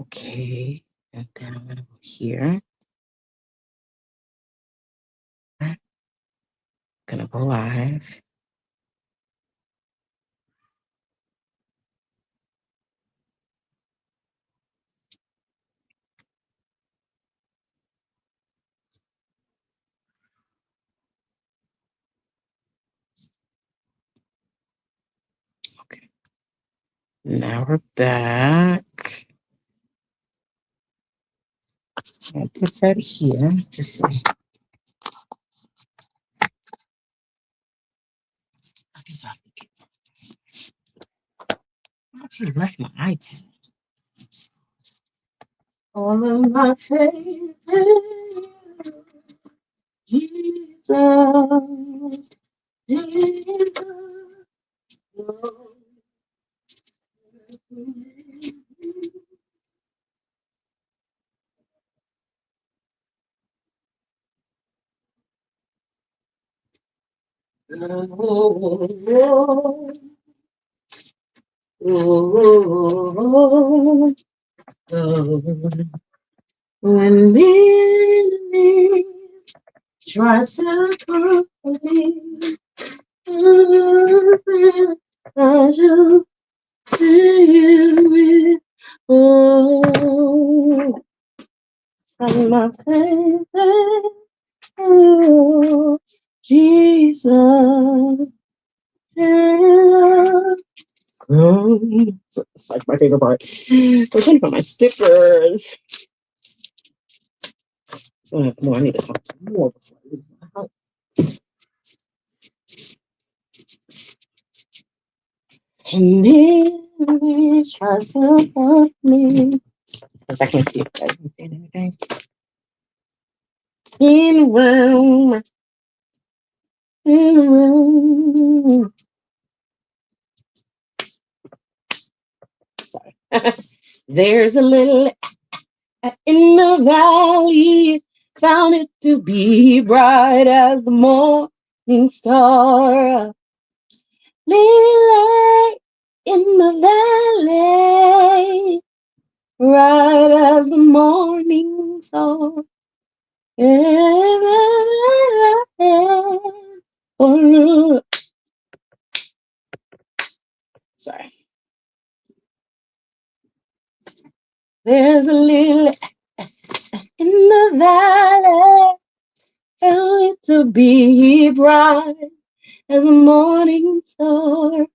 Okay. And then I'm gonna go here. I'm gonna go live. Okay. Now we're back. I'll put that here. Just so I guess I have to get I actually left my iPad. All of my faith in Jesus. Jesus. Oh, oh, oh, when the enemy tries to come me, I shall feel it. Oh, from my faith, oh, Jesus. It's like my favorite part. I'm trying to find my stickers. Oh, more. I need to find more before I leave my house. And then he tries to help me. Because I can't see if I can see anything. In the room. In the room. Sorry. There's a little in the valley. Found it to be bright as the morning star. Lily in the valley, bright as the morning star. Sorry. There's a lily in the valley, found it to be bright as a morning star.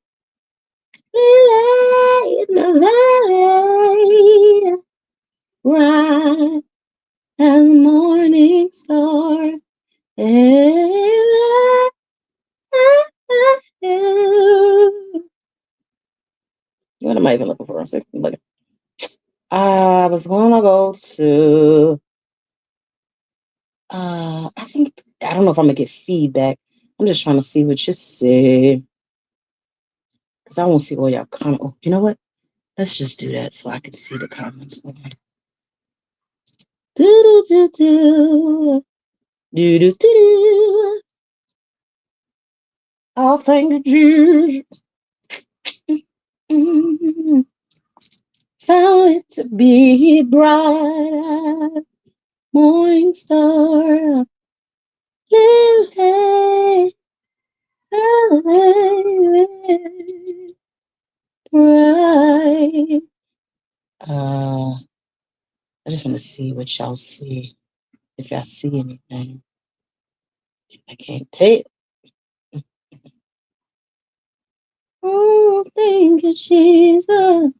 Lily in the valley, bright as a morning star. What am I even looking for? I was gonna go to I think I don't know if I'm gonna get feedback. I'm just trying to see what you say. Because I won't see all y'all comment. Oh, you know what? Let's just do that so I can see the comments. Do do do do do do do. Oh, thank you, Jesus. Mm-hmm. Found it to be bright morning star. Lily, bright. I just want to see what y'all see. If y'all see anything, I can't tell. Oh, thank you, Jesus.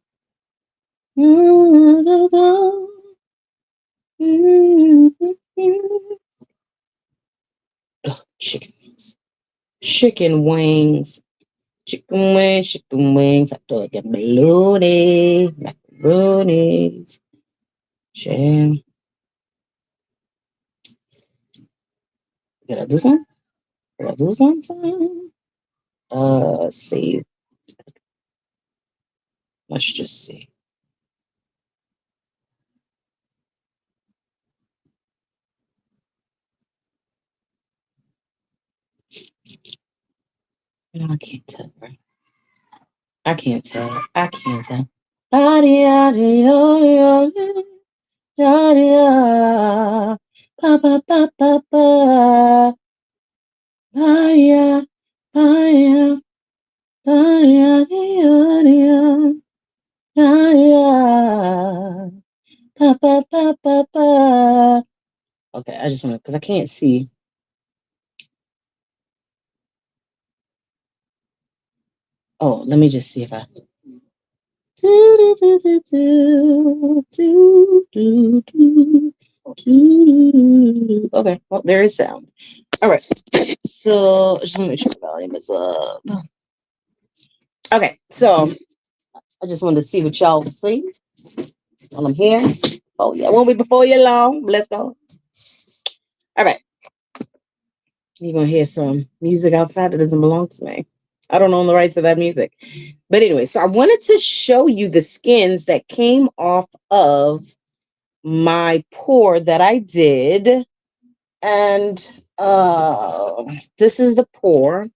Oh, chicken wings. Chicken wings. Chicken wings, chicken wings. I thought you bologna, macaronis. Jam. Did I do something? Did I do something? See. Let's just see. No, I can't tell. Right? I can't tell. I can't tell. Pa pa pa pa pa. Maria, Maria, Maria, Maria, Maria, pa pa pa pa pa. Okay, I just want to because I can't see. Oh, let me just see if I. Okay, well, there is sound. All right, so just want to make sure the volume is up. Okay, so I just wanted to see what y'all see while I'm here. Oh, yeah, won't be before you long. Let's go. All right, you're going to hear some music outside that doesn't belong to me. I don't own the rights to that music. But anyway, so I wanted to show you the skins that came off of my pour that I did. And this is the pour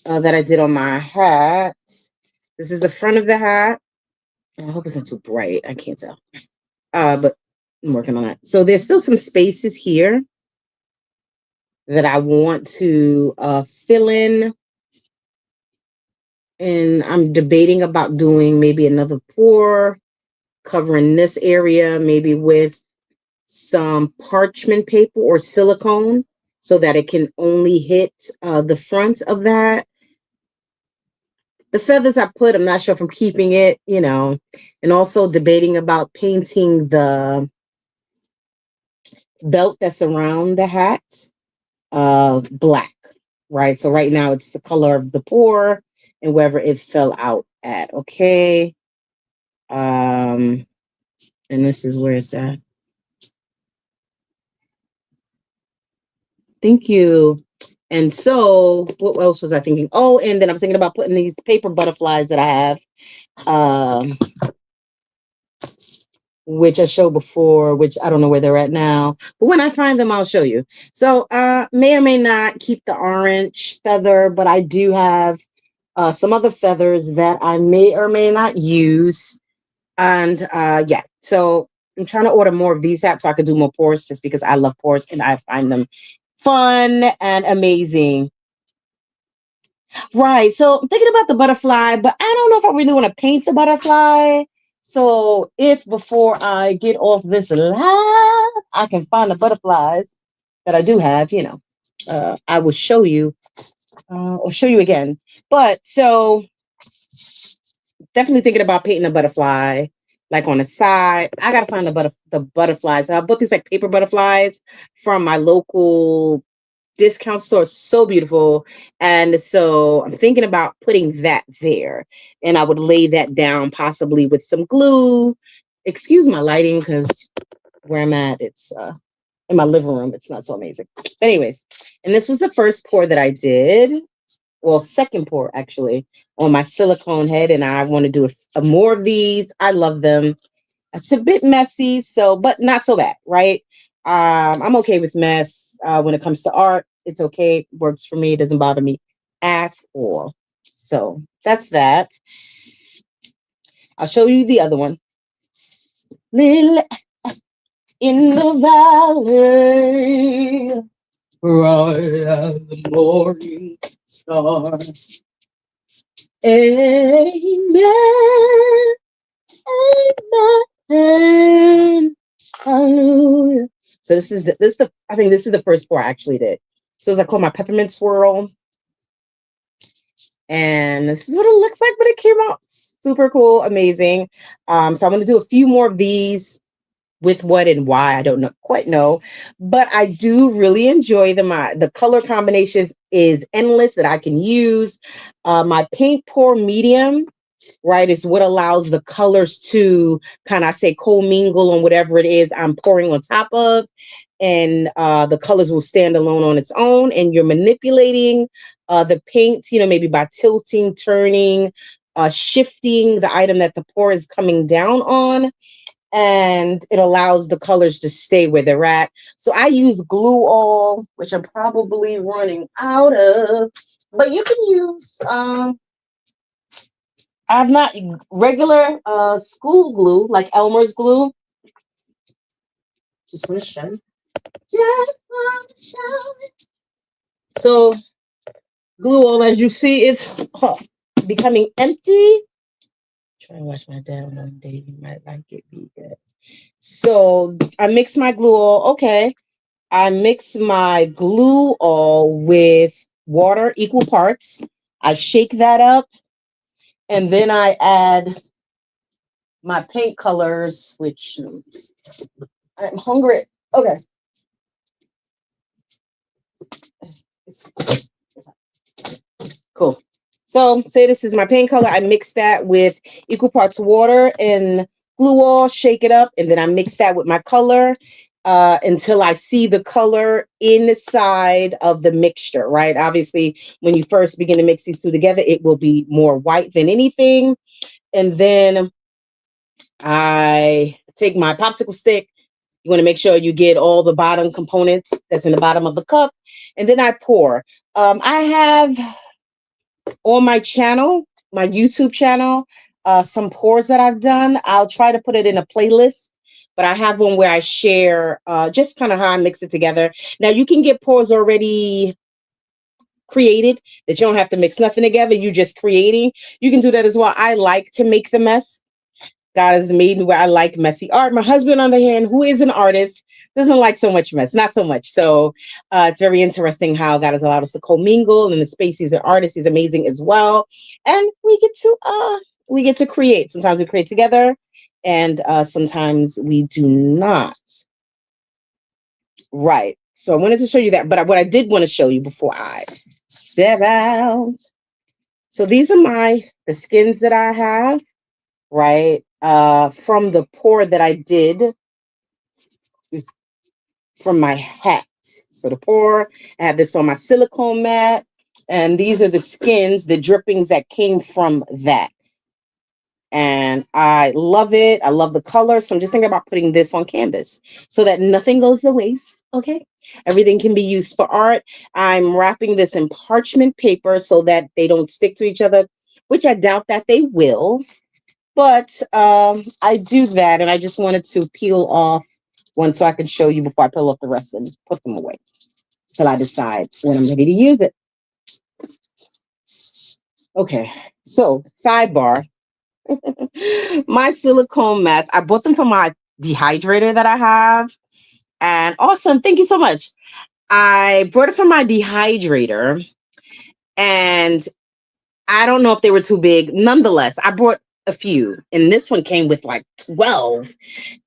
that I did on my hat. This is the front of the hat. I hope it's not too bright. I can't tell. But I'm working on that. So there's still some spaces here that I want to fill in. And I'm debating about doing maybe another pour covering this area, maybe with some parchment paper or silicone so that it can only hit the front of that. The feathers I put, I'm not sure if I'm keeping it, and also debating about painting the belt that's around the hat black, right? So right now it's the color of the pour and wherever it fell out at, okay? And this is where it's at. Thank you. And so, what else was I thinking? Oh, and then I'm thinking about putting these paper butterflies that I have, which I showed before, which I don't know where they're at now. But when I find them, I'll show you. So, may or may not keep the orange feather, but I do have some other feathers that I may or may not use. And yeah, so I'm trying to order more of these hats so I could do more pours just because I love pours and I find them fun and amazing. Right. So I'm thinking about the butterfly, but I don't know if I really want to paint the butterfly. So if before I get off this live, I can find the butterflies that I do have, I will show you or show you again. But so definitely thinking about painting a butterfly like on the side. I gotta find the butterflies. I bought these like paper butterflies from my local discount store. So beautiful. And so I'm thinking about putting that there. And I would lay that down possibly with some glue. Excuse my lighting because where I'm at, it's in my living room. It's not so amazing. But anyways, and this was the first pour that I did. Well, second pour actually on my silicone head. And I want to do a more of these. I love them. It's a bit messy, so but not so bad, right? I'm okay with mess when it comes to art. It's okay, works for me, it doesn't bother me at all. So that's that. I'll show you the other one. Lily in the valley, bright as the morning star. Amen. Amen. Hallelujah. So I think this is the first pour I actually did. So it's I call my peppermint swirl. And this is what it looks like when it came out. Super cool, amazing. So I'm gonna do a few more of these with what and why I don't quite know, but I do really enjoy them. The color combinations is endless that I can use. My paint pour medium, right, is what allows the colors to kind of say co-mingle on whatever it is I'm pouring on top of, and the colors will stand alone on its own, and you're manipulating the paint, maybe by tilting, turning, shifting the item that the pour is coming down on, and it allows the colors to stay where they're at. So I use glue all, which I'm probably running out of, but you can use I have not regular school glue like Elmer's glue. Just want to show you. Just want to show you. So glue all, as you see, it's becoming empty. Try to watch my dad one day. You might like it because. So I mix my glue all. Okay. I mix my glue all with water, equal parts. I shake that up. And then I add my paint colors, which I'm hungry. Okay. Cool. So say this is my paint color. I mix that with equal parts water and glue all, shake it up, and then I mix that with my color until I see the color inside of the mixture, right? Obviously, when you first begin to mix these two together, it will be more white than anything. And then I take my popsicle stick. You want to make sure you get all the bottom components that's in the bottom of the cup. And then I pour. I have on my channel, my YouTube channel, some pours that I've done. I'll try to put it in a playlist, but I have one where I share just kind of how I mix it together. Now you can get pours already created that you don't have to mix nothing together. You just creating. You can do that as well. I like to make the mess. God has made me where I like messy art. My husband, on the hand, who is an artist, doesn't like so much mess, not so much. So it's very interesting how God has allowed us to commingle in the space. He's an artist. He's amazing as well. And we get to create. Sometimes we create together and sometimes we do not. Right. So I wanted to show you that. But what I did want to show you before I step out. So these are the skins that I have, right? From the pour that I did from my hat. So the pour, I have this on my silicone mat, and these are the skins, the drippings that came from that. And I love it. I love the color. So I'm just thinking about putting this on canvas so that nothing goes to waste. Okay. Everything can be used for art. I'm wrapping this in parchment paper so that they don't stick to each other, which I doubt that they will. But I do that, and I just wanted to peel off one so I can show you before I peel off the rest and put them away till I decide when I'm ready to use it. Okay, so sidebar. My silicone mats, I bought them from my dehydrator that I have. And awesome, thank you so much. I brought it from my dehydrator, and I don't know if they were too big. Nonetheless, I brought a few, and this one came with like 12.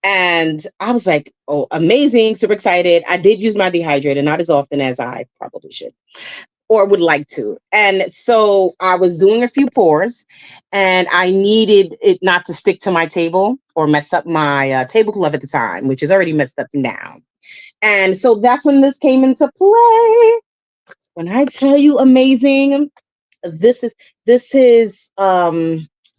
And I was like, oh, amazing, super excited. I did use my dehydrator, not as often as I probably should or would like to. And so I was doing a few pours, and I needed it not to stick to my table or mess up my tablecloth at the time, which is already messed up now. And so that's when this came into play. When I tell you amazing, this is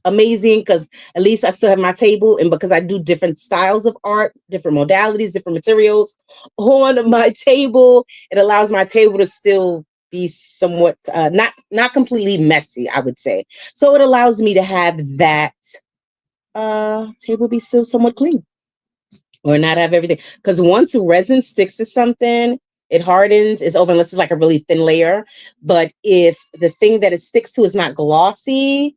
amazing because at least I still have my table, and because I do different styles of art, different modalities, different materials on my table, it allows my table to still be somewhat not completely messy, I would say. So it allows me to have that table be still somewhat clean or not have everything, because once resin sticks to something, it hardens, it's over unless it's like a really thin layer. But if the thing that it sticks to is not glossy,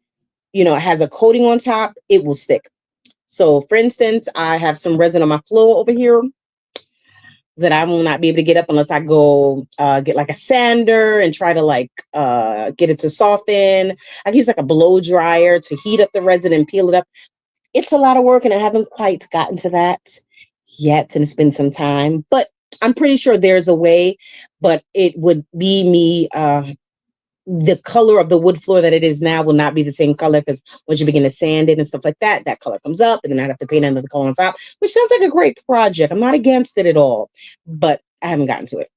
it has a coating on top, it will stick. So for instance, I have some resin on my floor over here that I will not be able to get up unless I go get like a sander and try to get it to soften. I can use like a blow dryer to heat up the resin and peel it up. It's a lot of work, and I haven't quite gotten to that yet, and it's been some time, but I'm pretty sure there's a way. But it would be me the color of the wood floor that it is now will not be the same color, because once you begin to sand it and stuff like that, that color comes up, and then I have to paint another color on top, which sounds like a great project. I'm not against it at all, but I haven't gotten to it.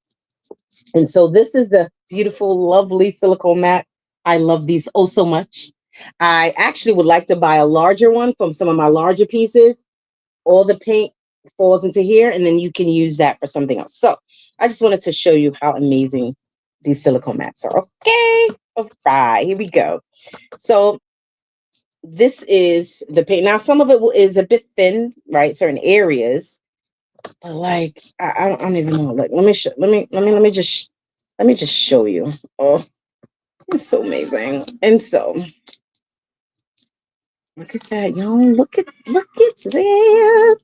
And so this is the beautiful, lovely silicone mat. I love these oh so much. I actually would like to buy a larger one from some of my larger pieces. All the paint falls into here, and then you can use that for something else. So I just wanted to show you how amazing these silicone mats are. Okay. All right, here we go. So this is the paint. Now, some of it is a bit thin, right? Certain areas, but like I don't even know. Like, let me show. Let me just show you. Oh, it's so amazing. And so, look at that, y'all. Look at that.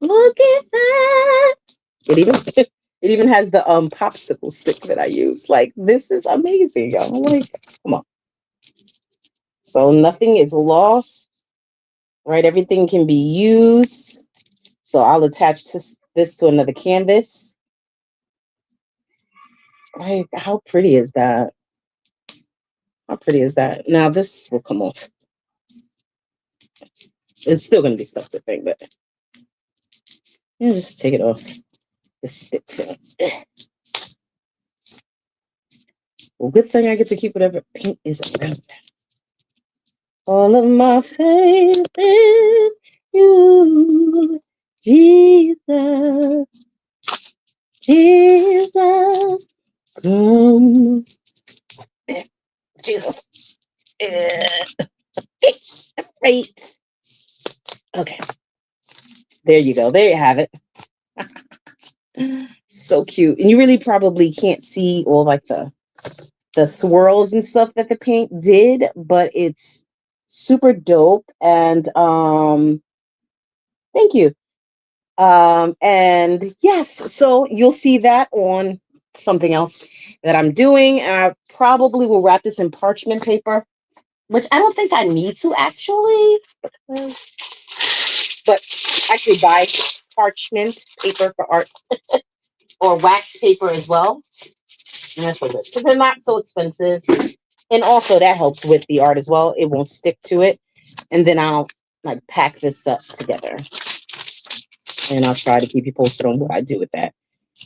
Look at that. It even it even has the popsicle stick that I use. Like, this is amazing, y'all. Like, come on. So nothing is lost, right? Everything can be used. So I'll attach this to another canvas. Like, how pretty is that? How pretty is that? Now this will come off. It's still gonna be stuck to thing, but just take it off. The stick thing. Well, good thing I get to keep whatever paint is around. All of my faith in you, Jesus, Jesus, come, Jesus. Great. Okay. There you go. There you have it. So cute. And you really probably can't see all like the swirls and stuff that the paint did, but it's super dope. And thank you. And yes, so you'll see that on something else that I'm doing. I probably will wrap this in parchment paper, which I don't think I need to actually, but actually buy parchment paper for art or wax paper as well. And that's what it is. Because they're not so expensive. And also that helps with the art as well. It won't stick to it. And then I'll like pack this up together. And I'll try to keep you posted on what I do with that.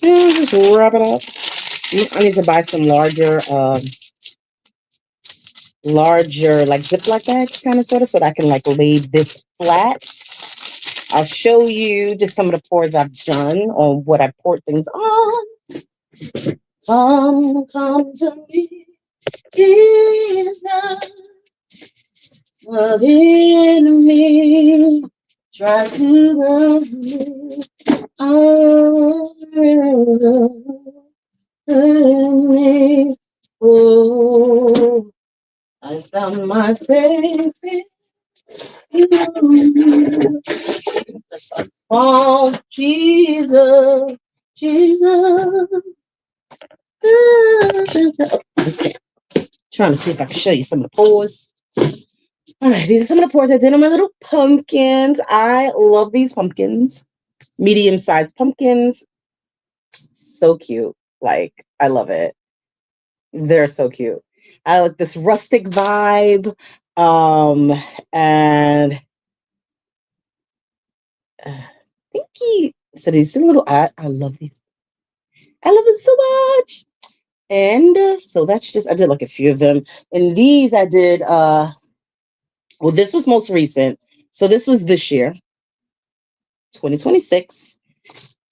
Yeah, just wrap it up. I need to buy some larger like Ziploc bags kind of sort of so that I can like lay this flat. I'll show you just some of the pours I've done on what I poured things on. Come to me, Jesus, the enemy try to love me. Oh, I found my faith in you. Oh, Jesus, Jesus. Okay. Trying to see if I can show you some of the pours. All right, these are some of the pours I did on my little pumpkins. I love these pumpkins. Medium-sized pumpkins. So cute. Like, I love it. They're so cute. I like this rustic vibe. And thank you. So these little I love these. I love them so much. And so that's just I did like a few of them. And these I did well, this was most recent. So this was this year, 2026.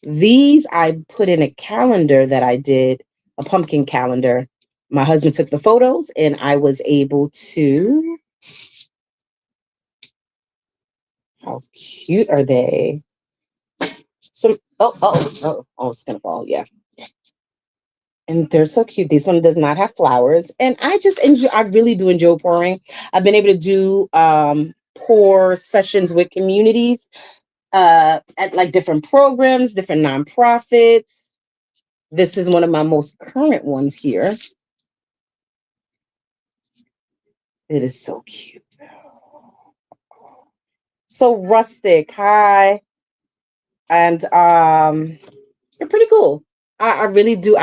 These I put in a calendar that I did, a pumpkin calendar. My husband took the photos and I was able to. How cute are they? Some it's gonna fall. Yeah. And they're so cute. This one does not have flowers. And I just enjoy, I really do enjoy pouring. I've been able to do pour sessions with communities at like different programs, different nonprofits. This is one of my most current ones here. It is so cute. So rustic. Hi. And they're pretty cool. I really do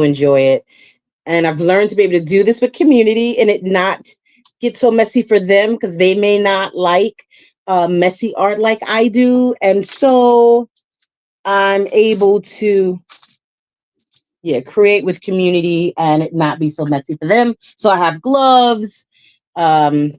enjoy it. And I've learned to be able to do this with community and it not get so messy for them because they may not like messy art like I do. And so I'm able to create with community and it not be so messy for them. So I have gloves. I'll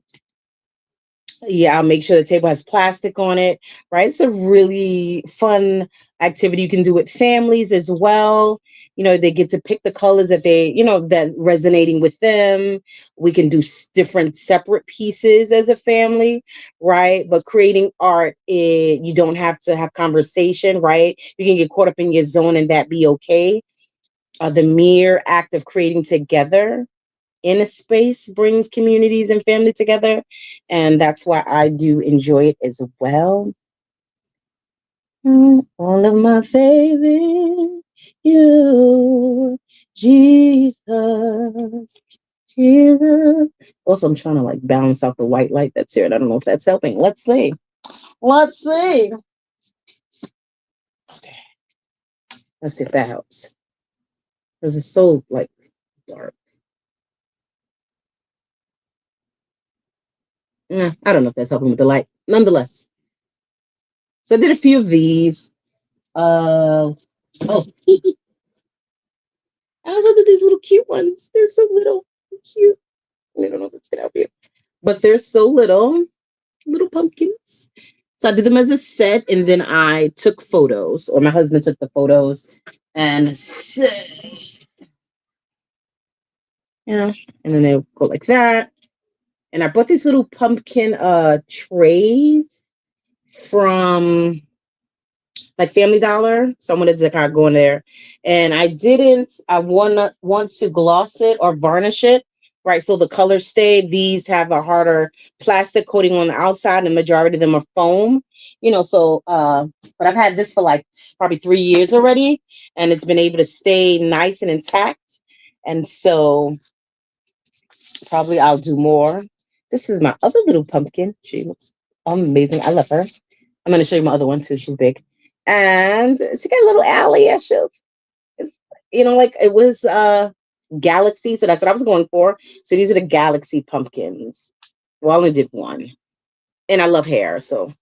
make sure the table has plastic on it, right? It's a really fun activity you can do with families as well. They get to pick the colors that that resonating with them. We can do different separate pieces as a family, right? But creating art, you don't have to have conversation, right? You can get caught up in your zone and that be okay. The mere act of creating together in a space brings communities and family together. And that's why I do enjoy it as well. All of my favorite, you, Jesus, Jesus. Also, I'm trying to like balance out the white light that's here. And I don't know if that's helping. Let's see. Let's see. Okay. Let's see if that helps. Because it's so like dark. I don't know if that's helping with the light. Nonetheless. So I did a few of these. Oh, I also did these little cute ones. They're so little and cute. I don't know if it's gonna help you, but they're so little pumpkins. So I did them as a set, and then I took photos, or my husband took the photos, and and then they go like that. And I bought these little pumpkin trays from like Family Dollar. So I wanted to kind of go in there. And I want to gloss it or varnish it, right? So the colors stay. These have a harder plastic coating on the outside, and the majority of them are foam, but I've had this for like probably 3 years already, and it's been able to stay nice and intact. And so probably I'll do more. This is my other little pumpkin. She looks amazing. I love her. I'm going to show you my other one too. She's big. And she got a little alley. Like it was Galaxy. So that's what I was going for. So these are the Galaxy pumpkins. Well, I only did one. And I love hair. So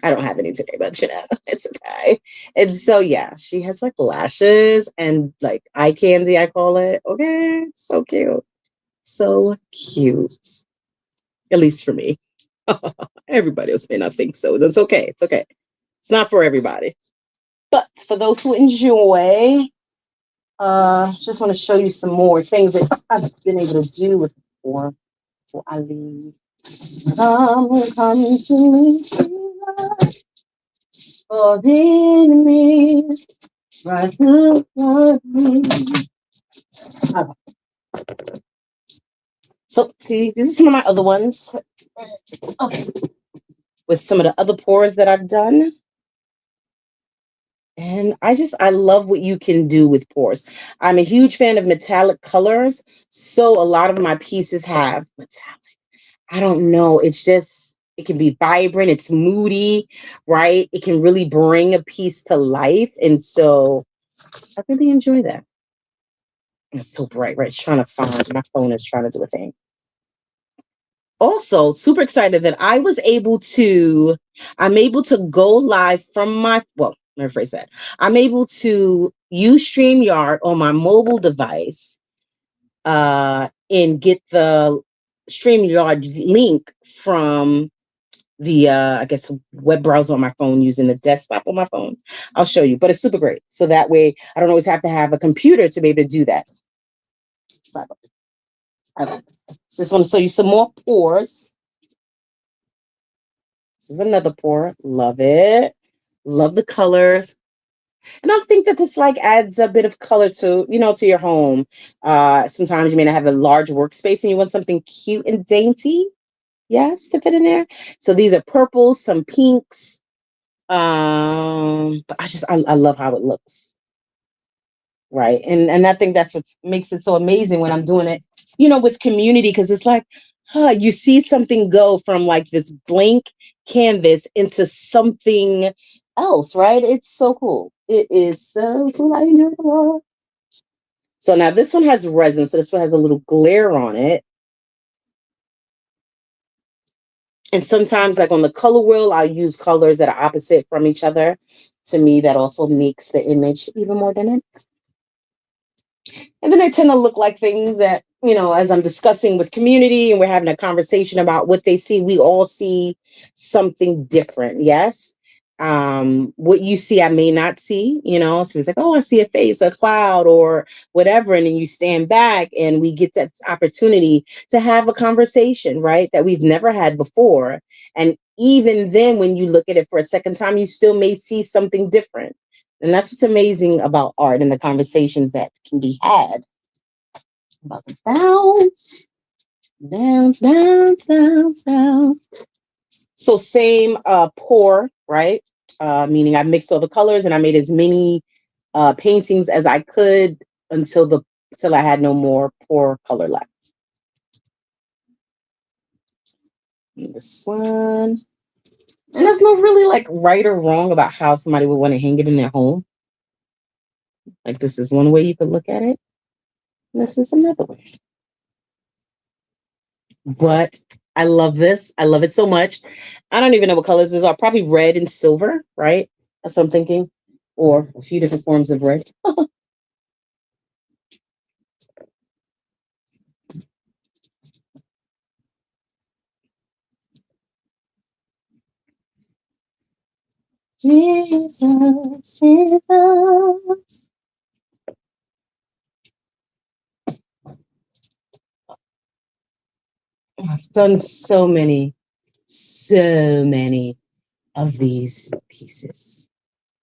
I don't have any today, but it's okay. And so, yeah, she has like lashes and like eye candy, I call it. Okay. So cute. So cute. At least for me. Everybody else may not think so. That's okay. It's okay. It's not for everybody. But for those who enjoy, just want to show you some more things that I've been able to do with before I leave. Come to me, Jesus, for the enemy rise to me. So, see, this is some of my other ones. Okay. With some of the other pours that I've done. And I love what you can do with pours. I'm a huge fan of metallic colors. So a lot of my pieces have metallic. I don't know. It can be vibrant. It's moody, right? It can really bring a piece to life. And so I really enjoy that. It's so bright, right? It's trying to find, my phone is trying to do a thing. Also, super excited that I'm able to go live from let me rephrase that. I'm able to use StreamYard on my mobile device and get the StreamYard link from the I guess web browser on my phone using the desktop on my phone. I'll show you, but it's super great. So that way I don't always have to have a computer to be able to do that. Just want to show you some more pours. This is another pour. Love it. Love the colors. And I think that this like adds a bit of color to your home. Sometimes you may not have a large workspace and you want something cute and dainty. Yes, to fit in there. So these are purples, some pinks. But I love how it looks. Right. And I think that's what makes it so amazing when I'm doing it, with community, because it's like, you see something go from like this blank canvas into something else, right? It's so cool. It is so cool. I enjoy it a lot. So now this one has resin. So this one has a little glare on it. And sometimes, like on the color wheel, I'll use colors that are opposite from each other. To me, that also makes the image even more dynamic. And then I tend to look like things that, as I'm discussing with community and we're having a conversation about what they see, we all see something different. Yes. what you see I may not see, so it's like, oh, I see a face, a cloud, or whatever, and then you stand back and we get that opportunity to have a conversation, right, that we've never had before. And even then, when you look at it for a second time, you still may see something different. And that's what's amazing about art and the conversations that can be had. About to bounce, bounce, bounce, bounce, bounce. So same pour, right? Meaning I mixed all the colors and I made as many paintings as I could until I had no more pour color left. And this one. And there's no really like right or wrong about how somebody would want to hang it in their home. Like this is one way you could look at it. And this is another way. But I love this. I love it so much. I don't even know what colors these are. Probably red and silver, right? That's what I'm thinking. Or a few different forms of red. Jesus, Jesus. I've done so many of these pieces.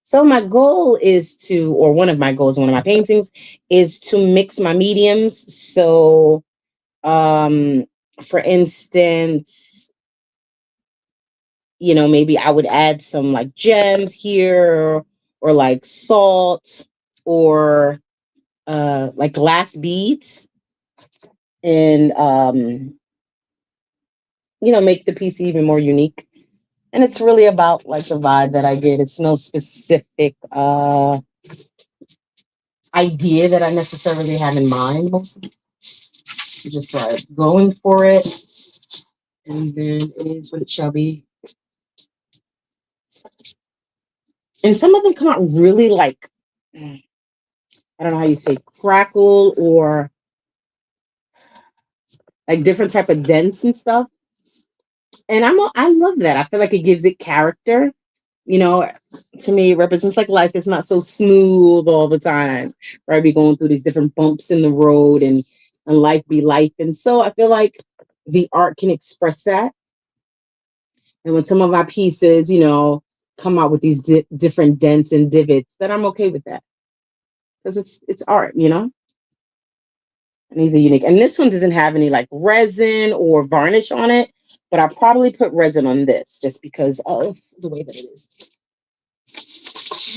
So my goal is to, or one of my goals, one of my paintings is to mix my mediums. So, for instance, maybe I would add some like gems here or like salt or like glass beads and make the piece even more unique. And it's really about like the vibe that I get. It's no specific idea that I necessarily have in mind. Mostly just like going for it, and then it is what it shall be. And some of them come out really like, I don't know how you say, crackle or like different type of dents and stuff. And I love that. I feel like it gives it character. To me, it represents like life is not so smooth all the time, right? Be going through these different bumps in the road and life be life. And so I feel like the art can express that. And when some of my pieces, come out with these different dents and divots, then I'm okay with that because it's art, And these are unique. And this one doesn't have any like resin or varnish on it, but I'll probably put resin on this just because of the way that it is.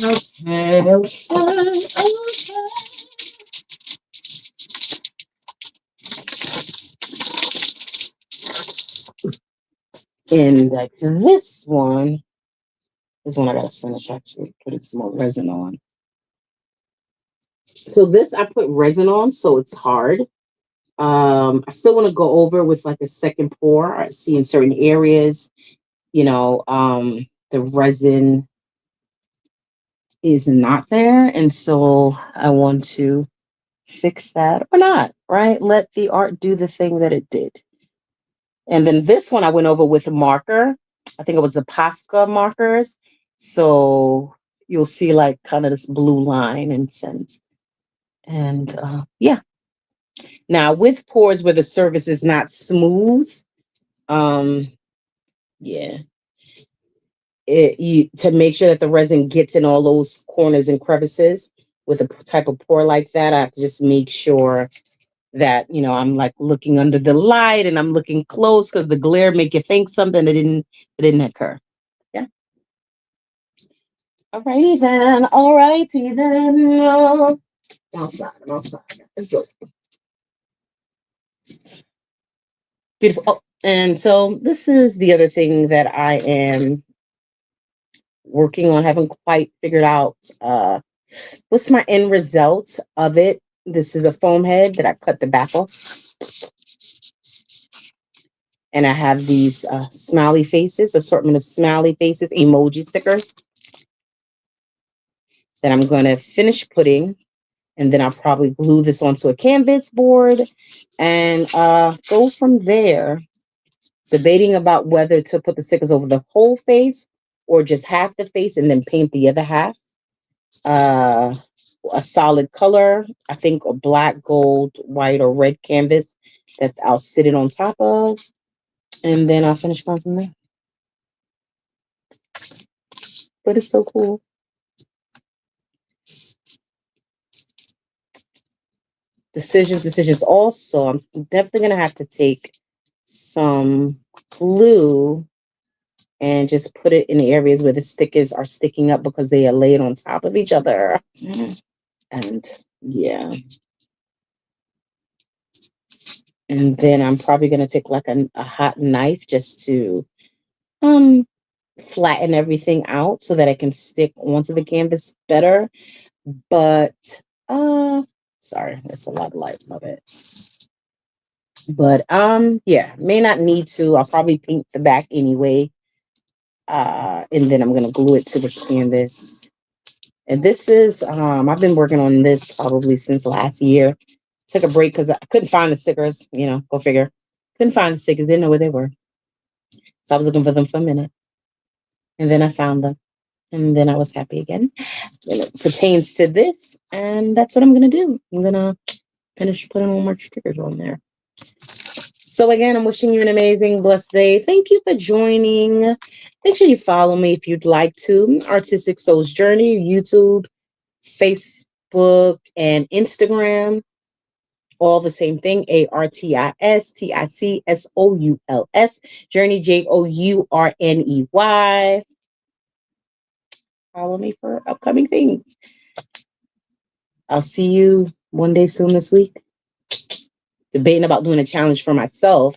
Okay. And like this one is one I gotta finish actually putting some more resin on. So this I put resin on, so it's hard. I still want to go over with like a second pour. I see in certain areas, the resin is not there. And so I want to fix that or not, right? Let the art do the thing that it did. And then this one I went over with a marker. I think it was the Posca markers. So you'll see like kind of this blue line and sense. And yeah. Now with pours where the surface is not smooth, yeah, to make sure that the resin gets in all those corners and crevices with a type of pour like that, I have to just make sure that I'm like looking under the light and I'm looking close because the glare make you think something that didn't occur. Yeah. Alrighty then. Alrighty then. Outside. Let's go. Beautiful. Oh, and so this is the other thing that I am working on. Haven't quite figured out what's my end result of it. This is a foam head that I cut the back off. And I have these smiley faces, assortment of smiley faces, emoji stickers that I'm going to finish putting. And then I'll probably glue this onto a canvas board and go from there. Debating about whether to put the stickers over the whole face or just half the face and then paint the other half. Uh, a solid color, I think a black, gold, white, or red canvas that I'll sit it on top of, and then I'll finish going from there. But it's so cool. Decisions. Also, I'm definitely gonna have to take some glue and just put it in the areas where the stickers are sticking up because they are laid on top of each other. And yeah. And then I'm probably gonna take like a hot knife just to flatten everything out so that I can stick onto the canvas better. But sorry, that's a lot of light of it. But yeah, may not need to. I'll probably paint the back anyway. And then I'm gonna glue it to the canvas. And this is I've been working on this probably since last year. Took a break because I couldn't find the stickers, go figure. Couldn't find the stickers, didn't know where they were. So I was looking for them for a minute. And then I found them. And then I was happy again. And it pertains to this. And that's what I'm gonna do. I'm gonna finish putting all my stickers on there. So again, I'm wishing you an amazing, blessed day. Thank you for joining. Make sure you follow me if you'd like to. Artistic Souls Journey, YouTube, Facebook, and Instagram. All the same thing. ARTISTICSOULS. Journey, JOURNEY. Follow me for upcoming things. I'll see you one day soon this week. Debating about doing a challenge for myself.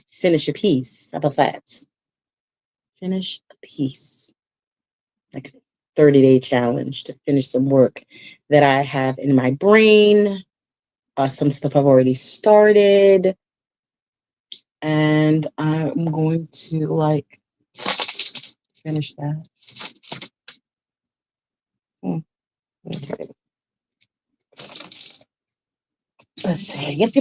Finish a piece. How about that? Finish a piece. Like a 30-day challenge to finish some work that I have in my brain. Some stuff I've already started. And I'm going to finish that. Okay. Let's see. Yep.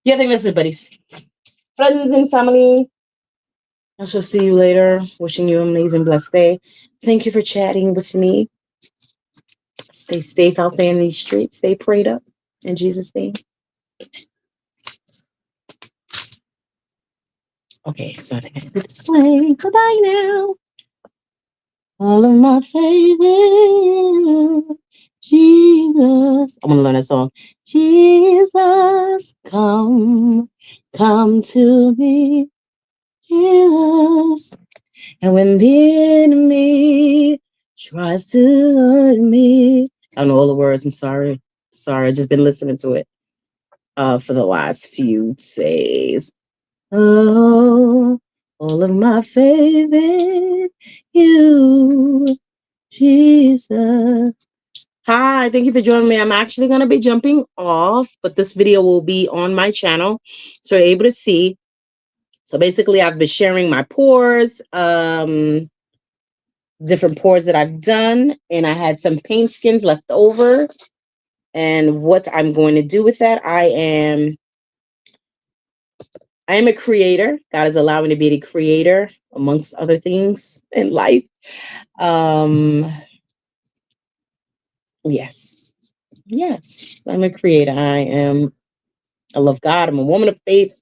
Yeah, I think that's it, buddies. Friends and family. I shall see you later. Wishing you an amazing, blessed day. Thank you for chatting with me. Stay safe out there in these streets. Stay prayed up. In Jesus' name. Okay, so I think I can put this away. Goodbye now. All of my favorite Jesus. I'm gonna learn that song. Jesus, come to me, Jesus. And when the enemy tries to hurt me, I don't know all the words. I'm sorry. I've just been listening to it for the last few days. Oh, all of my favorite, you, Jesus. Hi, thank you for joining me. I'm actually going to be jumping off, but this video will be on my channel, so you're able to see. So basically, I've been sharing my pours, different pours that I've done, and I had some paint skins left over. And what I'm going to do with that, I am a creator. God has allowed me to be a creator, amongst other things in life. Yes, I'm a creator. I love God. I'm a woman of faith.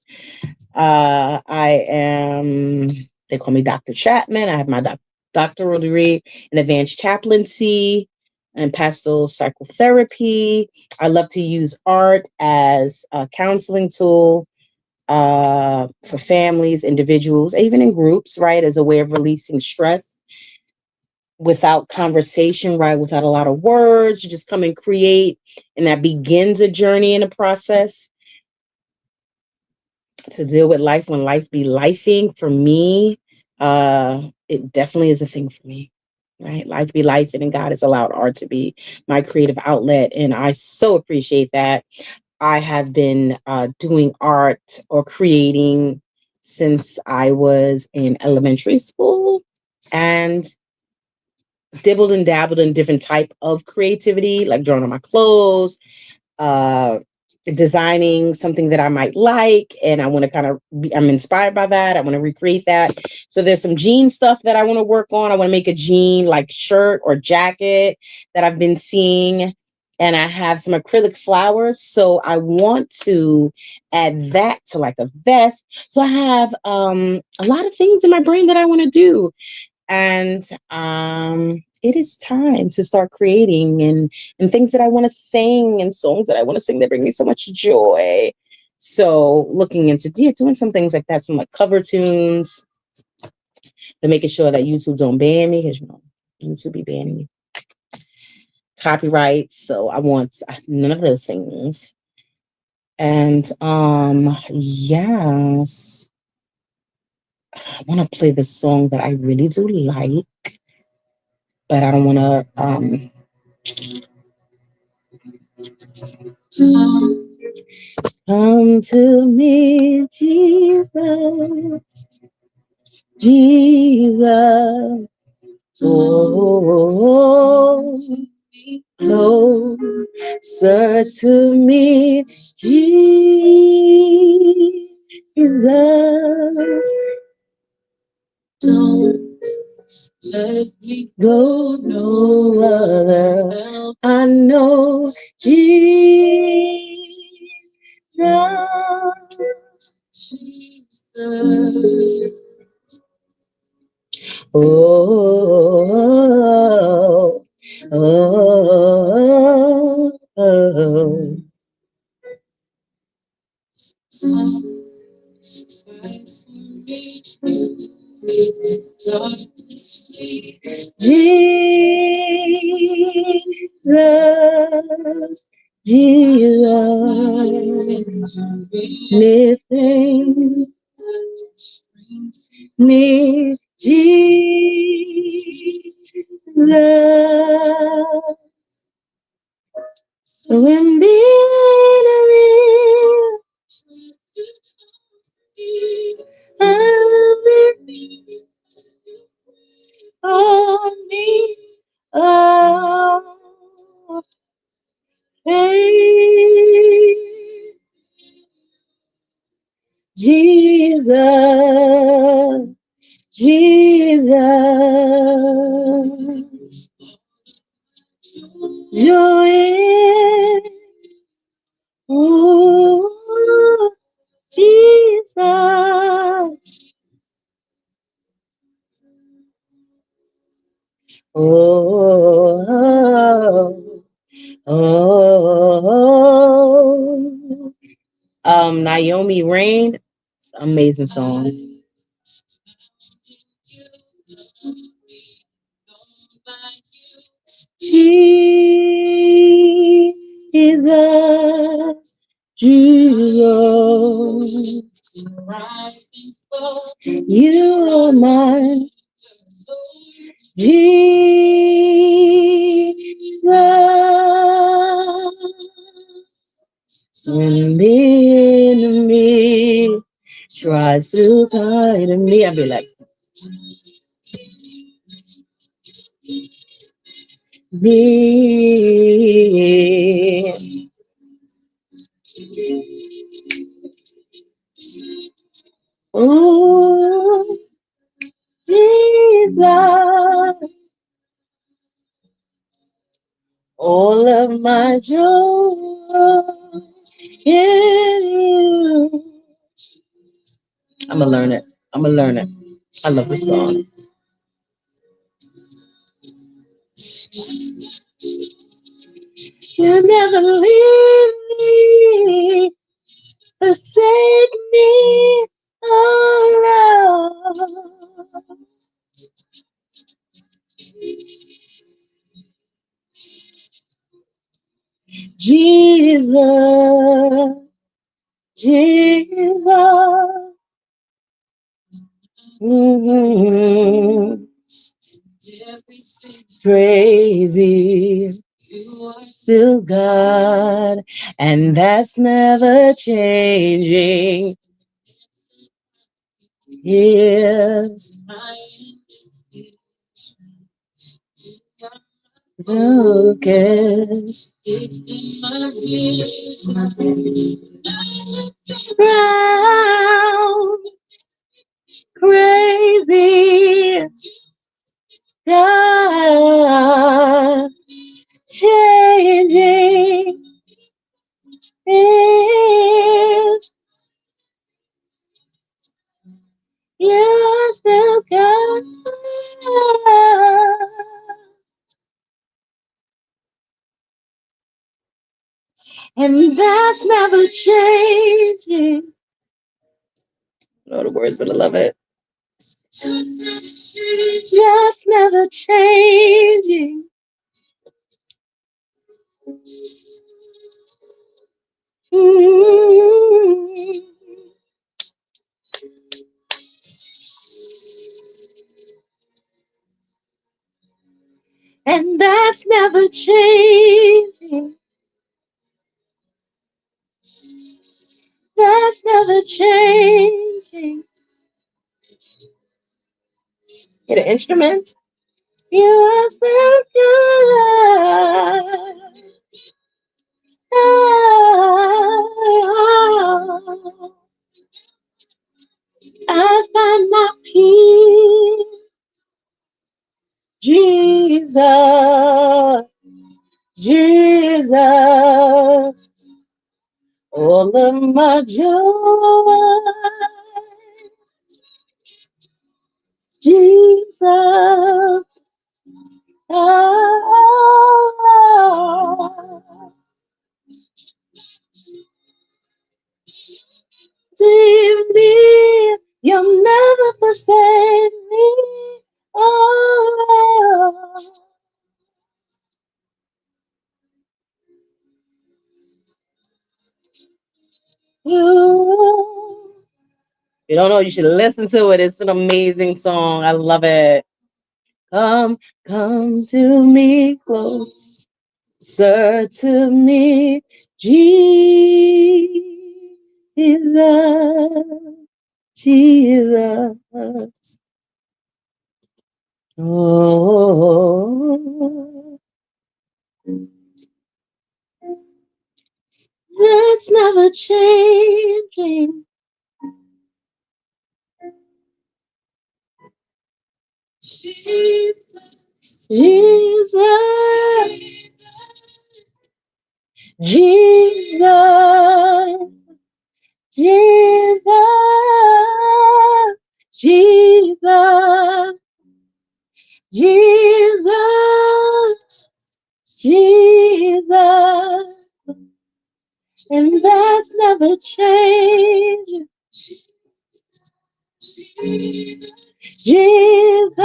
I am, they call me Dr. Chapman. I have my doctoral degree in advanced chaplaincy and pastoral psychotherapy. I love to use art as a counseling tool for families, individuals, even in groups, right, as a way of releasing stress without conversation, right, without a lot of words. You just come and create, and that begins a journey and a process to deal with life when life be lifing. For me, it definitely is a thing for me, right? Life be life, and God has allowed art to be my creative outlet, and I so appreciate that. I have been doing art or creating since I was in elementary school, and dibbled and dabbled in different type of creativity, like drawing on my clothes, designing something that I might like, and I want to kind of I'm inspired by that. I want to recreate that. So there's some jean stuff that I want to work on. I want to make a jean like shirt or jacket that I've been seeing. And I have some acrylic flowers. So I want to add that to like a vest. So I have a lot of things in my brain that I want to do. And it is time to start creating and things that I want to sing and songs that I want to sing that bring me so much joy. So looking into doing some things like that, some like cover tunes, to making sure that YouTube don't ban me, because YouTube be banning me. Copyright. So I want none of those things. And yes, I want to play the song that I really do like, but I don't want to come to me, Jesus, Jesus. Oh, closer to me, Jesus. Don't let me go no other. I know Jesus. Oh, oh, oh. Jesus, Jesus, lifting me, Jesus. When the enemy on me, oh, faith, Jesus, Jesus, joy, oh, Jesus. Oh, oh, Naomi Rain, amazing song. Jesus, Jesus, you are mine. Jesus, when the enemy tries to hide me, I'll be like, me. Oh, Jesus, all of my joy in you. I'm gonna learn it. I'm gonna learn it. I love this song. You never leave me, forsake me, oh Lord. Jesus, Jesus. Mhm. It's crazy. You are still God, and that's never changing. Yes. Focus. Round, crazy, God, changing is you're still God. And that's never changing. I don't know the words, but I love it. That's never changing. Mm. And that's never changing. That's never changing. Get an instrument. You are still good. Oh, I find my peace. Jesus, Jesus, all of my joy. Jesus, oh, dear me, you'll never forsake me. Oh, you. If you don't know, you should listen to it. It's an amazing song. I love it. Come to me close, sir, to me, Jesus, Jesus. Oh, that's never changing. Jesus, Jesus, Jesus, Jesus, Jesus, Jesus, and that's never changed. Jesus,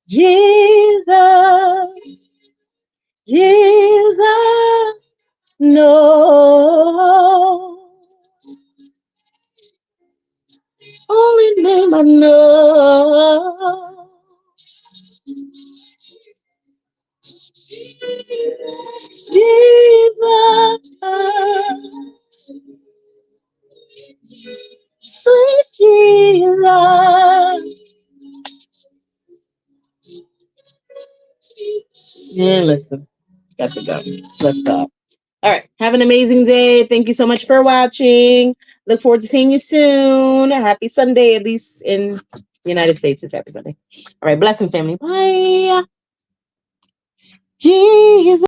Jesus, Jesus, no. Only name I know. Jesus, sweet Jesus. Yeah, listen, got to go. Let's stop. All right. Have an amazing day. Thank you so much for watching. Look forward to seeing you soon. Happy Sunday, at least in the United States. It's happy Sunday. All right. Blessings, family. Bye. Jesus.